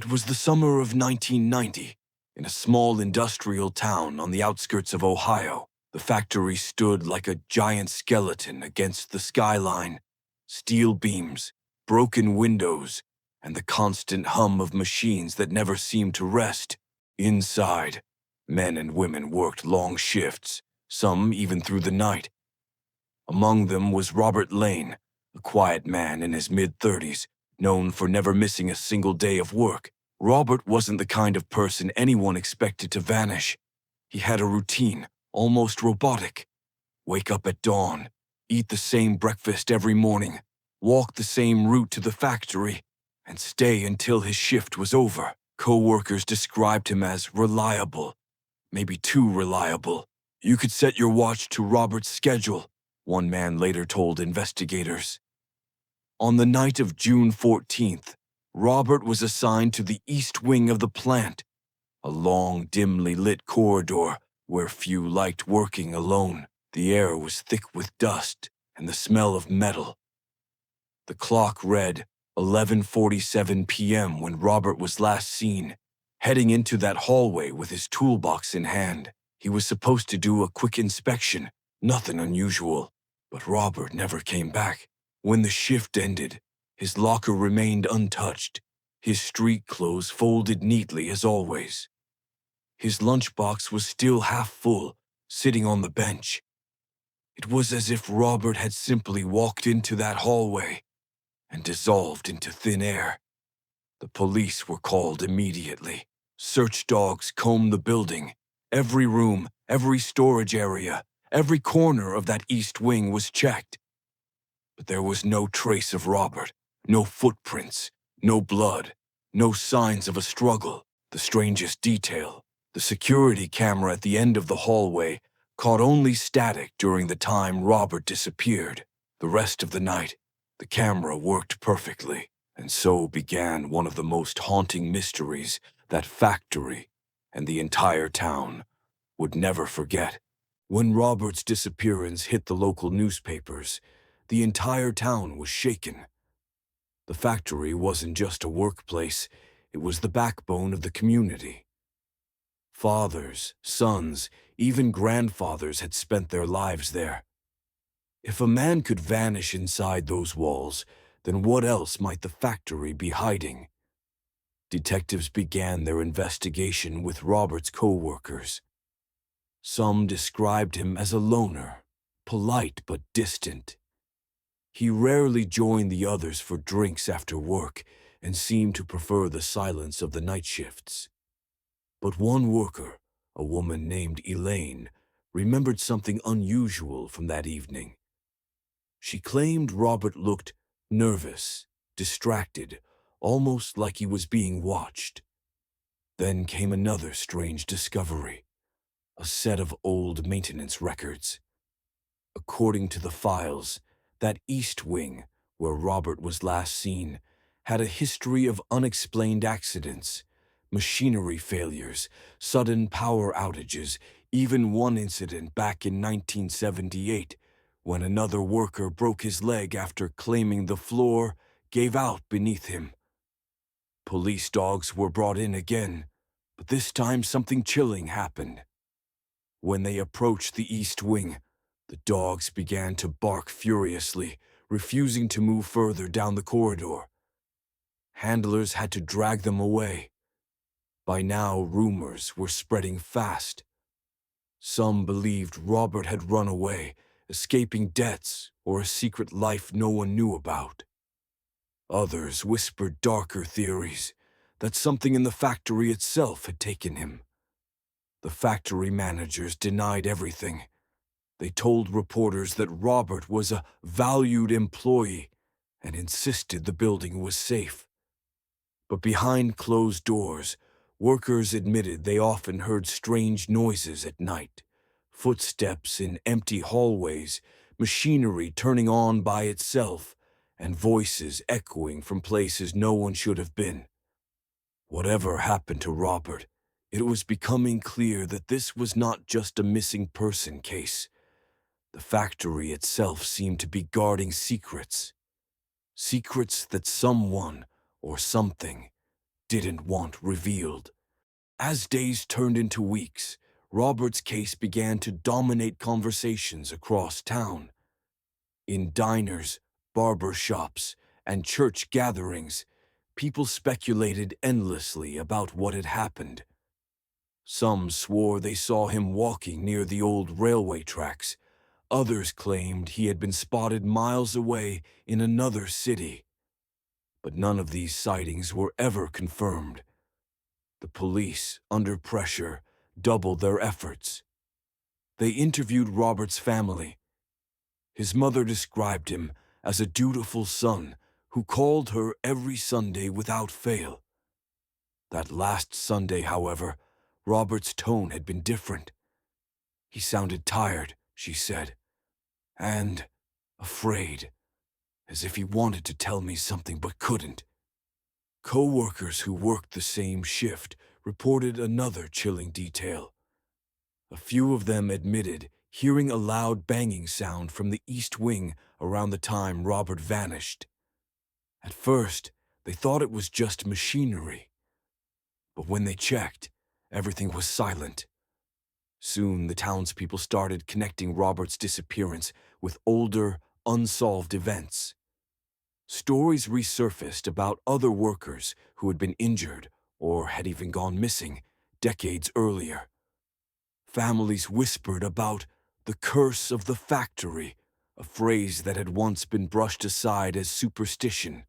It was the summer of 1990. In a small industrial town on the outskirts of Ohio, the factory stood like a giant skeleton against the skyline. Steel beams, broken windows, and the constant hum of machines that never seemed to rest. Inside, men and women worked long shifts, some even through the night. Among them was Robert Lane, a quiet man in his mid-30s, known for never missing a single day of work. Robert wasn't the kind of person anyone expected to vanish. He had a routine, almost robotic. Wake up at dawn, eat the same breakfast every morning, walk the same route to the factory, and stay until his shift was over. Co-workers described him as reliable, maybe too reliable. You could set your watch to Robert's schedule, one man later told investigators. On the night of June 14th, Robert was assigned to the east wing of the plant, a long, dimly lit corridor where few liked working alone. The air was thick with dust and the smell of metal. The clock read 11:47 p.m. when Robert was last seen, heading into that hallway with his toolbox in hand. He was supposed to do a quick inspection, nothing unusual, but Robert never came back. When the shift ended, his locker remained untouched, his street clothes folded neatly as always. His lunchbox was still half full, sitting on the bench. It was as if Robert had simply walked into that hallway and dissolved into thin air. The police were called immediately. Search dogs combed the building. Every room, every storage area, every corner of that east wing was checked. But there was no trace of Robert, no footprints, no blood, no signs of a struggle. The strangest detail, the security camera at the end of the hallway caught only static during the time Robert disappeared. The rest of the night, the camera worked perfectly, and so began one of the most haunting mysteries that factory and the entire town would never forget. When Robert's disappearance hit the local newspapers, the entire town was shaken. The factory wasn't just a workplace, it was the backbone of the community. Fathers, sons, even grandfathers had spent their lives there. If a man could vanish inside those walls, then what else might the factory be hiding? Detectives began their investigation with Robert's co-workers. Some described him as a loner, polite but distant. He rarely joined the others for drinks after work and seemed to prefer the silence of the night shifts. But one worker, a woman named Elaine, remembered something unusual from that evening. She claimed Robert looked nervous, distracted, almost like he was being watched. Then came another strange discovery, a set of old maintenance records. According to the files, that east wing, where Robert was last seen, had a history of unexplained accidents, machinery failures, sudden power outages, even one incident back in 1978, when another worker broke his leg after claiming the floor gave out beneath him. Police dogs were brought in again, but this time something chilling happened. When they approached the east wing, the dogs began to bark furiously, refusing to move further down the corridor. Handlers had to drag them away. By now, rumors were spreading fast. Some believed Robert had run away, escaping debts or a secret life no one knew about. Others whispered darker theories, that something in the factory itself had taken him. The factory managers denied everything. They told reporters that Robert was a valued employee and insisted the building was safe. But behind closed doors, workers admitted they often heard strange noises at night, footsteps in empty hallways, machinery turning on by itself, and voices echoing from places no one should have been. Whatever happened to Robert, it was becoming clear that this was not just a missing person case. The factory itself seemed to be guarding secrets. Secrets that someone or something didn't want revealed. As days turned into weeks, Robert's case began to dominate conversations across town. In diners, barber shops, and church gatherings, people speculated endlessly about what had happened. Some swore they saw him walking near the old railway tracks. Others claimed he had been spotted miles away in another city. But none of these sightings were ever confirmed. The police, under pressure, doubled their efforts. They interviewed Robert's family. His mother described him as a dutiful son who called her every Sunday without fail. That last Sunday, however, Robert's tone had been different. He sounded tired, she said, and afraid, as if he wanted to tell me something but couldn't. Co-workers who worked the same shift reported another chilling detail. A few of them admitted hearing a loud banging sound from the east wing around the time Robert vanished. At first, they thought it was just machinery. But when they checked, everything was silent. Soon, the townspeople started connecting Robert's disappearance with older, unsolved events. Stories resurfaced about other workers who had been injured or had even gone missing decades earlier. Families whispered about the curse of the factory, a phrase that had once been brushed aside as superstition.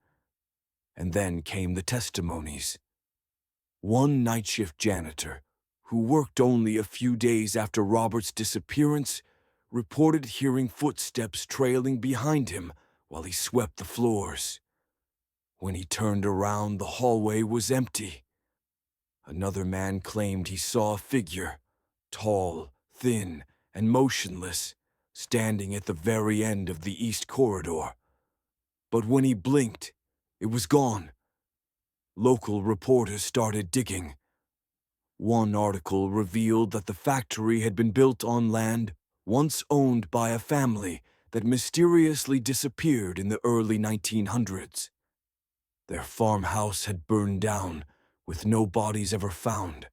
And then came the testimonies. One night shift janitor, who worked only a few days after Robert's disappearance, reported hearing footsteps trailing behind him while he swept the floors. When he turned around, the hallway was empty. Another man claimed he saw a figure, tall, thin, and motionless, standing at the very end of the east corridor. But when he blinked, it was gone. Local reporters started digging. One article revealed that the factory had been built on land once owned by a family that mysteriously disappeared in the early 1900s. Their farmhouse had burned down, with no bodies ever found.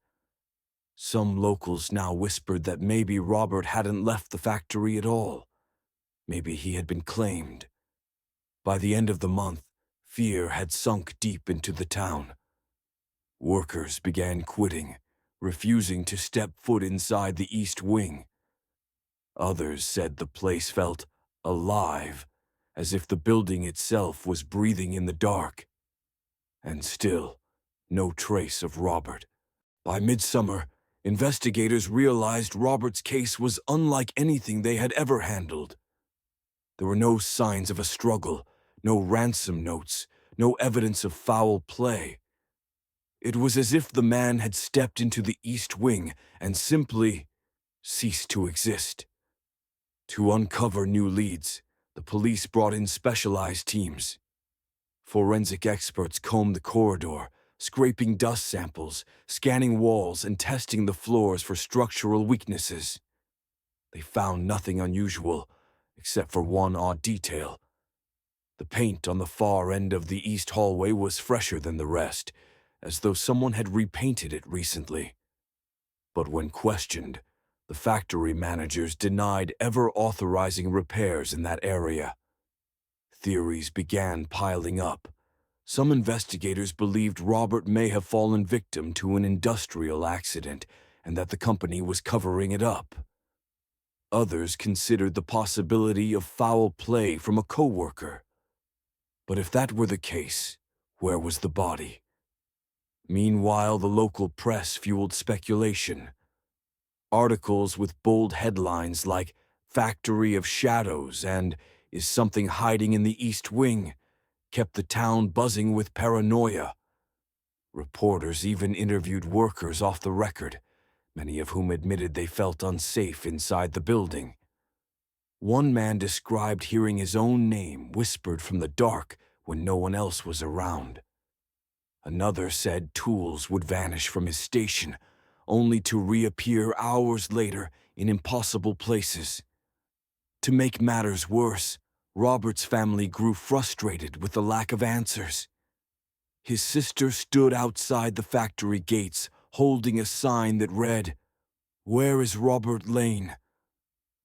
Some locals now whispered that maybe Robert hadn't left the factory at all. Maybe he had been claimed. By the end of the month, fear had sunk deep into the town. Workers began quitting, refusing to step foot inside the East Wing. Others said the place felt alive, as if the building itself was breathing in the dark. And still, no trace of Robert. By midsummer, investigators realized Robert's case was unlike anything they had ever handled. There were no signs of a struggle, no ransom notes, no evidence of foul play. It was as if the man had stepped into the East Wing and simply ceased to exist. To uncover new leads, the police brought in specialized teams. Forensic experts combed the corridor, scraping dust samples, scanning walls, and testing the floors for structural weaknesses. They found nothing unusual, except for one odd detail. The paint on the far end of the east hallway was fresher than the rest, as though someone had repainted it recently. But when questioned, the factory managers denied ever authorizing repairs in that area. Theories began piling up. Some investigators believed Robert may have fallen victim to an industrial accident and that the company was covering it up. Others considered the possibility of foul play from a coworker. But if that were the case, where was the body? Meanwhile, the local press fueled speculation. Articles with bold headlines like "Factory of Shadows" and "Is something hiding in the East Wing?" kept the town buzzing with paranoia. Reporters even interviewed workers off the record, many of whom admitted they felt unsafe inside the building. One man described hearing his own name whispered from the dark when no one else was around. Another said tools would vanish from his station, only to reappear hours later in impossible places. To make matters worse, Robert's family grew frustrated with the lack of answers. His sister stood outside the factory gates, holding a sign that read, "Where is Robert Lane?"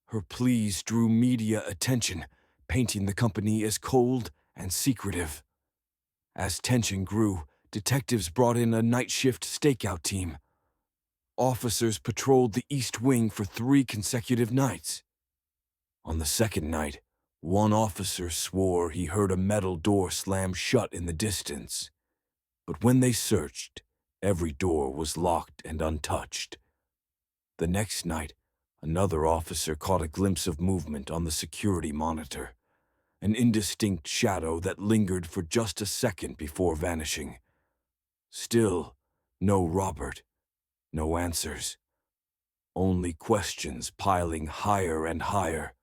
Her pleas drew media attention, painting the company as cold and secretive. As tension grew, detectives brought in a night shift stakeout team. Officers patrolled the East Wing for 3 consecutive nights. On the second night, one officer swore he heard a metal door slam shut in the distance. But when they searched, every door was locked and untouched. The next night, another officer caught a glimpse of movement on the security monitor, an indistinct shadow that lingered for just a second before vanishing. Still, no Robert, no answers. Only questions piling higher and higher.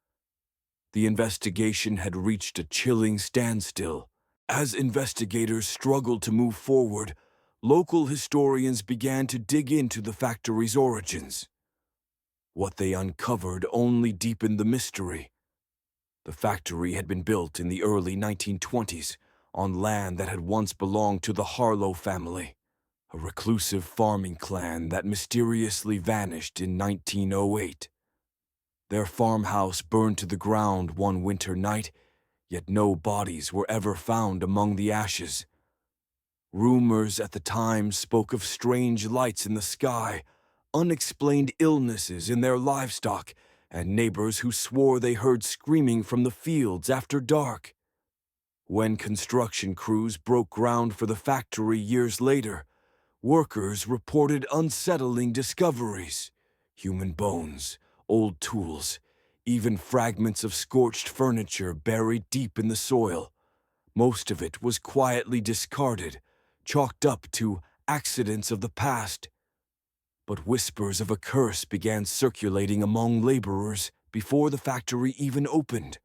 The investigation had reached a chilling standstill. As investigators struggled to move forward, local historians began to dig into the factory's origins. What they uncovered only deepened the mystery. The factory had been built in the early 1920s on land that had once belonged to the Harlow family, a reclusive farming clan that mysteriously vanished in 1908. Their farmhouse burned to the ground one winter night, yet no bodies were ever found among the ashes. Rumors at the time spoke of strange lights in the sky, unexplained illnesses in their livestock, and neighbors who swore they heard screaming from the fields after dark. When construction crews broke ground for the factory years later, workers reported unsettling discoveries: human bones, old tools, even fragments of scorched furniture buried deep in the soil. Most of it was quietly discarded, chalked up to accidents of the past. But whispers of a curse began circulating among laborers before the factory even opened.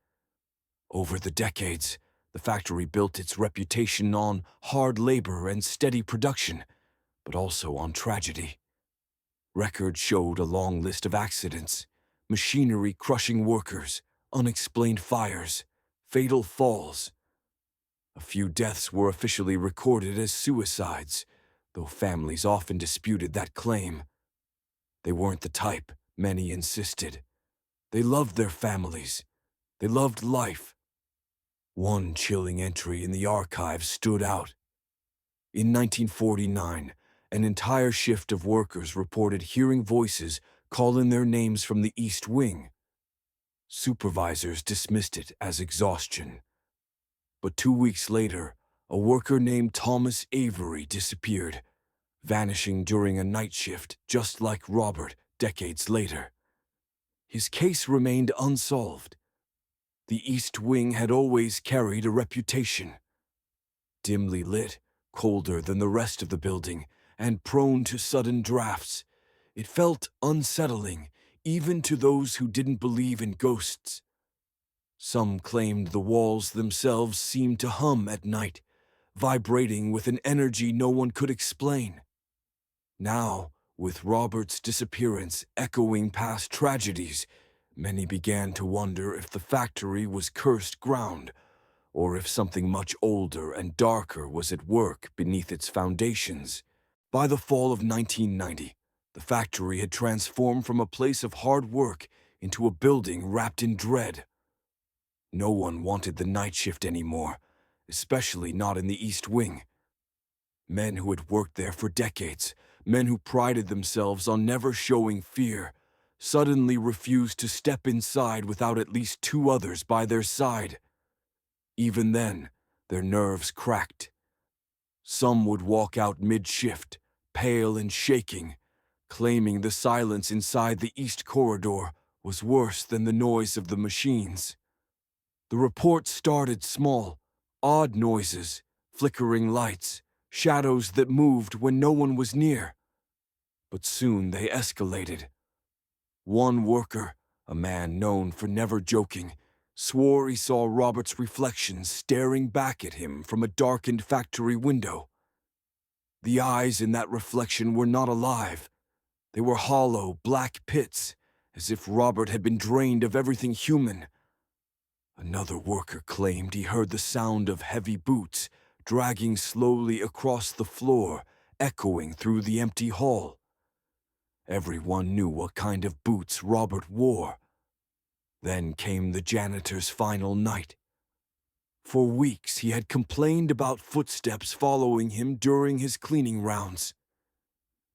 Over the decades, the factory built its reputation on hard labor and steady production, but also on tragedy. Records showed a long list of accidents: machinery crushing workers, unexplained fires, fatal falls. A few deaths were officially recorded as suicides, though families often disputed that claim. They weren't the type, many insisted. They loved their families. They loved life. One chilling entry in the archives stood out. In 1949, an entire shift of workers reported hearing voices calling their names from the East Wing. Supervisors dismissed it as exhaustion. But 2 weeks later, a worker named Thomas Avery disappeared, vanishing during a night shift just like Robert decades later. His case remained unsolved. The East Wing had always carried a reputation. Dimly lit, colder than the rest of the building, and prone to sudden drafts, it felt unsettling even to those who didn't believe in ghosts. Some claimed the walls themselves seemed to hum at night, vibrating with an energy no one could explain. Now, with Robert's disappearance echoing past tragedies, many began to wonder if the factory was cursed ground, or if something much older and darker was at work beneath its foundations. By the fall of 1990, the factory had transformed from a place of hard work into a building wrapped in dread. No one wanted the night shift anymore, especially not in the East Wing. Men who had worked there for decades, men who prided themselves on never showing fear, suddenly refused to step inside without at least 2 others by their side. Even then, their nerves cracked. Some would walk out mid-shift, pale and shaking, claiming the silence inside the East Corridor was worse than the noise of the machines. The report started small: odd noises, flickering lights, shadows that moved when no one was near. But soon they escalated. One worker, a man known for never joking, swore he saw Robert's reflection staring back at him from a darkened factory window. The eyes in that reflection were not alive. They were hollow, black pits, as if Robert had been drained of everything human. Another worker claimed he heard the sound of heavy boots dragging slowly across the floor, echoing through the empty hall. Everyone knew what kind of boots Robert wore. Then came the janitor's final night. For weeks he had complained about footsteps following him during his cleaning rounds.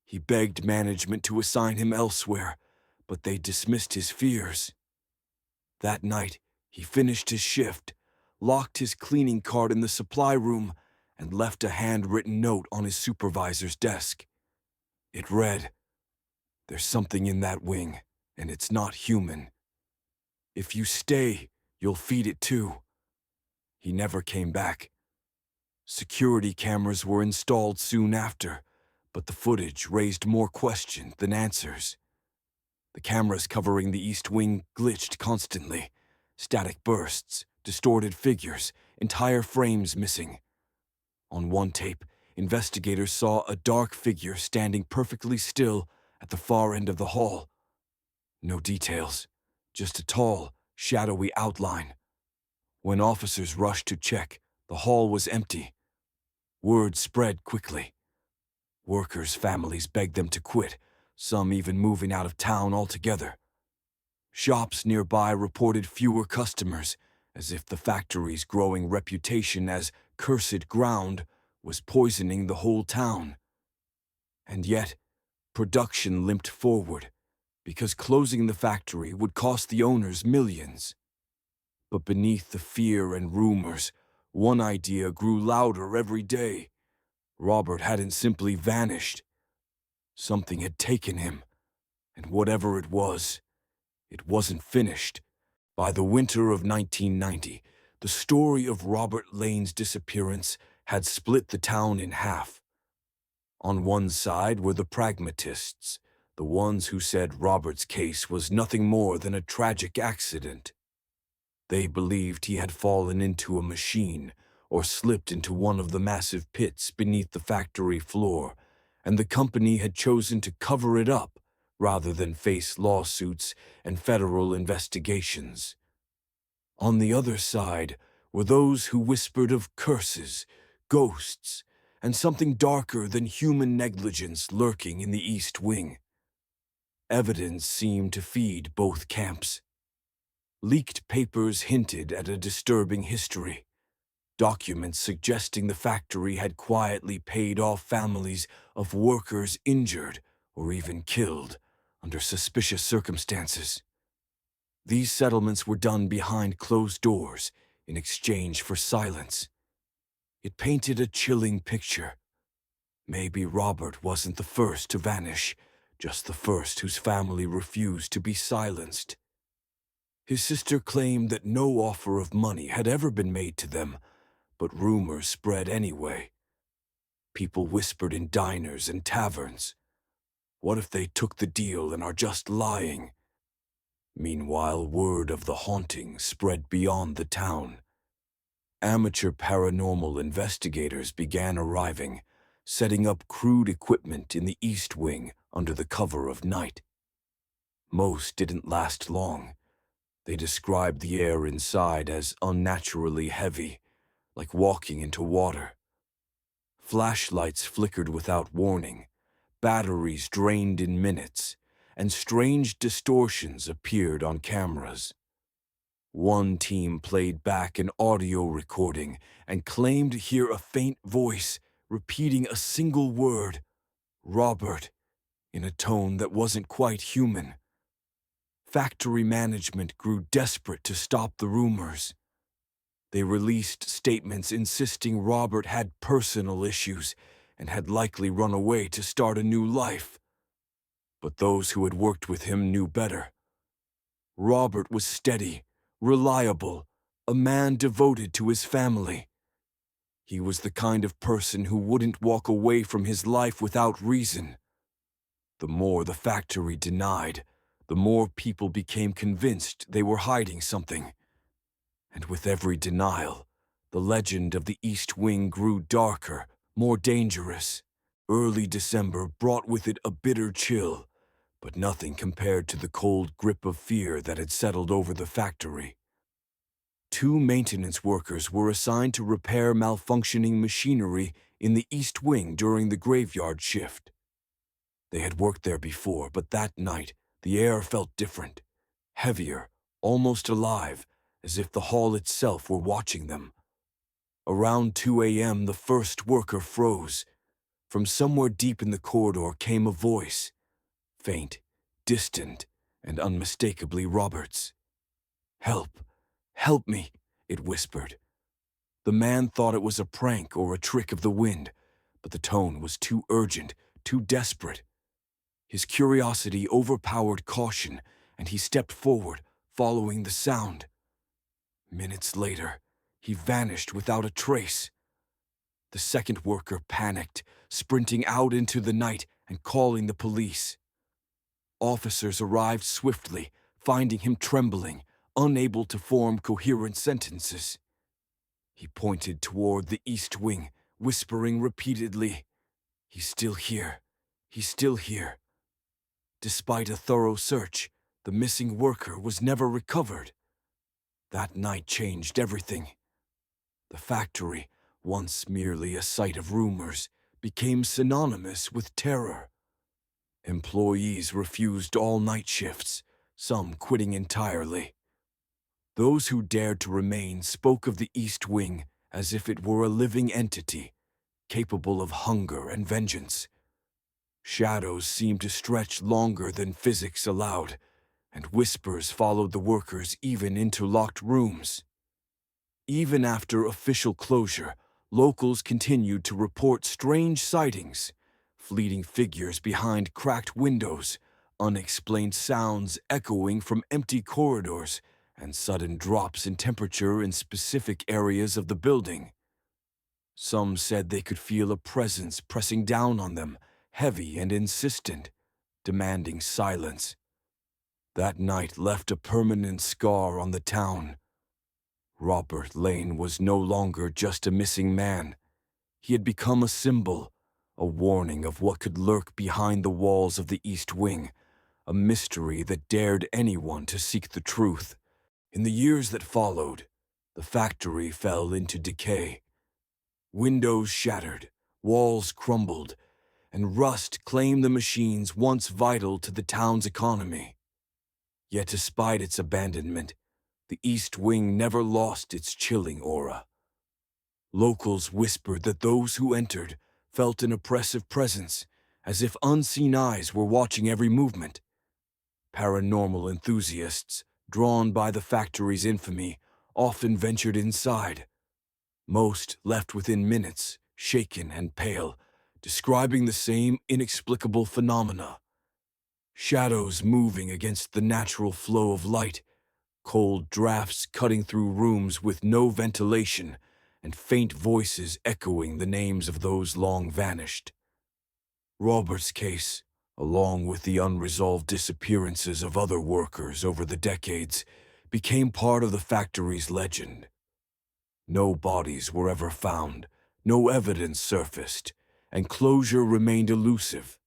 He begged management to assign him elsewhere, but they dismissed his fears. That night, he finished his shift, locked his cleaning cart in the supply room, and left a handwritten note on his supervisor's desk. It read, "There's something in that wing, and it's not human. If you stay, you'll feed it too." He never came back. Security cameras were installed soon after, but the footage raised more questions than answers. The cameras covering the East Wing glitched constantly. Static bursts, distorted figures, entire frames missing. On one tape, investigators saw a dark figure standing perfectly still at the far end of the hall. No details, just a tall, shadowy outline. When officers rushed to check, the hall was empty. Word spread quickly. Workers' families begged them to quit, some even moving out of town altogether. Shops nearby reported fewer customers, as if the factory's growing reputation as cursed ground was poisoning the whole town. And yet, production limped forward, because closing the factory would cost the owners millions. But beneath the fear and rumors, one idea grew louder every day. Robert hadn't simply vanished. Something had taken him, and whatever it wasn't finished. By the winter of 1990, the story of Robert Lane's disappearance had split the town in half. On one side were the pragmatists, the ones who said Robert's case was nothing more than a tragic accident. They believed he had fallen into a machine or slipped into one of the massive pits beneath the factory floor, and the company had chosen to cover it up rather than face lawsuits and federal investigations. On the other side were those who whispered of curses, ghosts, and something darker than human negligence lurking in the East Wing. Evidence seemed to feed both camps. Leaked papers hinted at a disturbing history. Documents suggesting the factory had quietly paid off families of workers injured or even killed under suspicious circumstances. These settlements were done behind closed doors in exchange for silence. It painted a chilling picture. Maybe Robert wasn't the first to vanish, just the first whose family refused to be silenced. His sister claimed that no offer of money had ever been made to them, but rumors spread anyway. People whispered in diners and taverns. What if they took the deal and are just lying? Meanwhile, word of the haunting spread beyond the town. Amateur paranormal investigators began arriving, setting up crude equipment in the East Wing under the cover of night. Most didn't last long. They described the air inside as unnaturally heavy, like walking into water. Flashlights flickered without warning, batteries drained in minutes, and strange distortions appeared on cameras. One team played back an audio recording and claimed to hear a faint voice repeating a single word, "Robert," in a tone that wasn't quite human. Factory management grew desperate to stop the rumors. They released statements insisting Robert had personal issues and had likely run away to start a new life. But those who had worked with him knew better. Robert was steady, reliable, a man devoted to his family. He was the kind of person who wouldn't walk away from his life without reason. The more the factory denied, the more people became convinced they were hiding something. And with every denial, the legend of the East Wing grew darker, more dangerous. Early December brought with it a bitter chill, but nothing compared to the cold grip of fear that had settled over the factory. 2 maintenance workers were assigned to repair malfunctioning machinery in the East Wing during the graveyard shift. They had worked there before, but that night the air felt different, heavier, almost alive, as if the hall itself were watching them. Around 2 a.m., the first worker froze. From somewhere deep in the corridor came a voice, faint, distant, and unmistakably Robert's. "Help! Help me!" it whispered. The man thought it was a prank or a trick of the wind, but the tone was too urgent, too desperate. His curiosity overpowered caution, and he stepped forward, following the sound. Minutes later, he vanished without a trace. The second worker panicked, sprinting out into the night and calling the police. Officers arrived swiftly, finding him trembling, unable to form coherent sentences. He pointed toward the East Wing, whispering repeatedly, "He's still here. He's still here." Despite a thorough search, the missing worker was never recovered. That night changed everything. The factory, once merely a site of rumors, became synonymous with terror. Employees refused all night shifts, some quitting entirely. Those who dared to remain spoke of the East Wing as if it were a living entity, capable of hunger and vengeance. Shadows seemed to stretch longer than physics allowed, and whispers followed the workers even into locked rooms. Even after official closure, locals continued to report strange sightings, fleeting figures behind cracked windows, unexplained sounds echoing from empty corridors, and sudden drops in temperature in specific areas of the building. Some said they could feel a presence pressing down on them, heavy and insistent, demanding silence. That night left a permanent scar on the town. Robert Lane was no longer just a missing man. He had become a symbol, a warning of what could lurk behind the walls of the East Wing, a mystery that dared anyone to seek the truth. In the years that followed, the factory fell into decay. Windows shattered, walls crumbled, and rust claimed the machines once vital to the town's economy. Yet despite its abandonment, the East Wing never lost its chilling aura. Locals whispered that those who entered felt an oppressive presence, as if unseen eyes were watching every movement. Paranormal enthusiasts, drawn by the factory's infamy, often ventured inside. Most left within minutes, shaken and pale, describing the same inexplicable phenomena. Shadows moving against the natural flow of light, cold drafts cutting through rooms with no ventilation, and faint voices echoing the names of those long vanished. Robert's case, along with the unresolved disappearances of other workers over the decades, became part of the factory's legend. No bodies were ever found, no evidence surfaced, and closure remained elusive.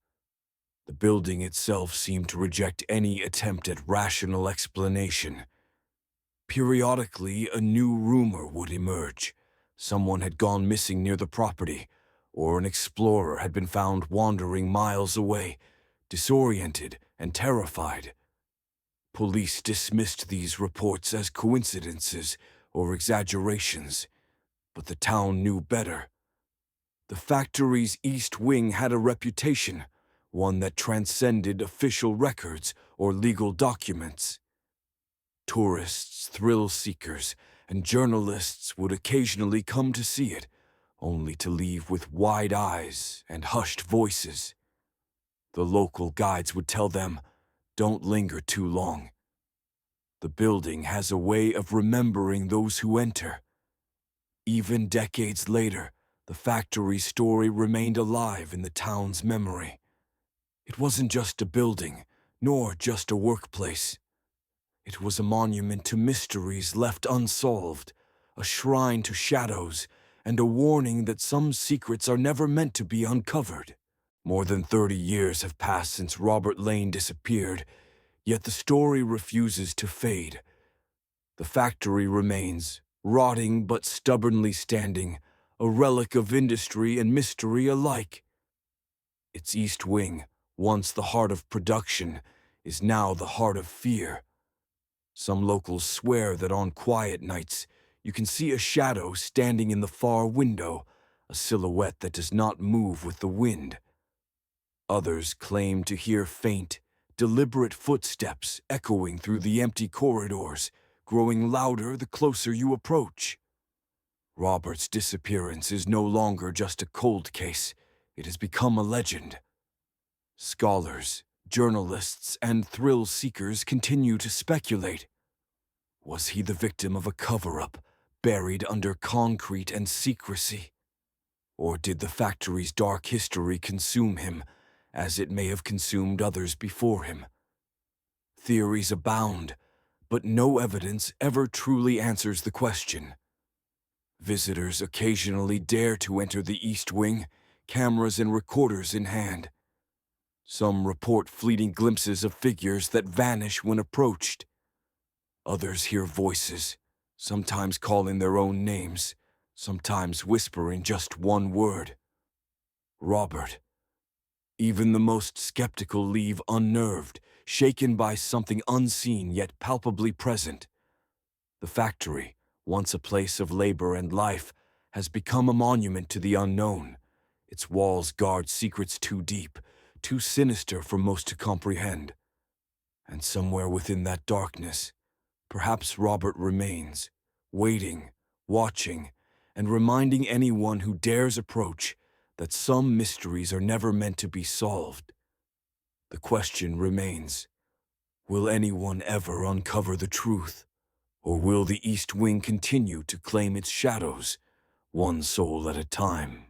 The building itself seemed to reject any attempt at rational explanation. Periodically, a new rumor would emerge. Someone had gone missing near the property, or an explorer had been found wandering miles away, disoriented and terrified. Police dismissed these reports as coincidences or exaggerations, but the town knew better. The factory's East Wing had a reputation, one that transcended official records or legal documents. Tourists, thrill seekers, and journalists would occasionally come to see it, only to leave with wide eyes and hushed voices. The local guides would tell them, "Don't linger too long. The building has a way of remembering those who enter." Even decades later, the factory's story remained alive in the town's memory. It wasn't just a building, nor just a workplace. It was a monument to mysteries left unsolved, a shrine to shadows, and a warning that some secrets are never meant to be uncovered. More than 30 years have passed since Robert Lane disappeared, yet the story refuses to fade. The factory remains, rotting but stubbornly standing, a relic of industry and mystery alike. Its east wing, once the heart of production, is now the heart of fear. Some locals swear that on quiet nights, you can see a shadow standing in the far window, a silhouette that does not move with the wind. Others claim to hear faint, deliberate footsteps echoing through the empty corridors, growing louder the closer you approach. Robert's disappearance is no longer just a cold case. It has become a legend. Scholars, journalists, and thrill seekers continue to speculate. Was he the victim of a cover-up, buried under concrete and secrecy? Or did the factory's dark history consume him, as it may have consumed others before him? Theories abound, but no evidence ever truly answers the question. Visitors occasionally dare to enter the East Wing, cameras and recorders in hand. Some report fleeting glimpses of figures that vanish when approached. Others hear voices, sometimes calling their own names, sometimes whispering just one word: Robert. Even the most skeptical leave unnerved, shaken by something unseen yet palpably present. The factory, once a place of labor and life, has become a monument to the unknown. Its walls guard secrets too deep, too sinister for most to comprehend. And somewhere within that darkness, perhaps Robert remains, waiting, watching, and reminding anyone who dares approach that some mysteries are never meant to be solved. The question remains, will anyone ever uncover the truth? Or will the East Wing continue to claim its shadows, one soul at a time?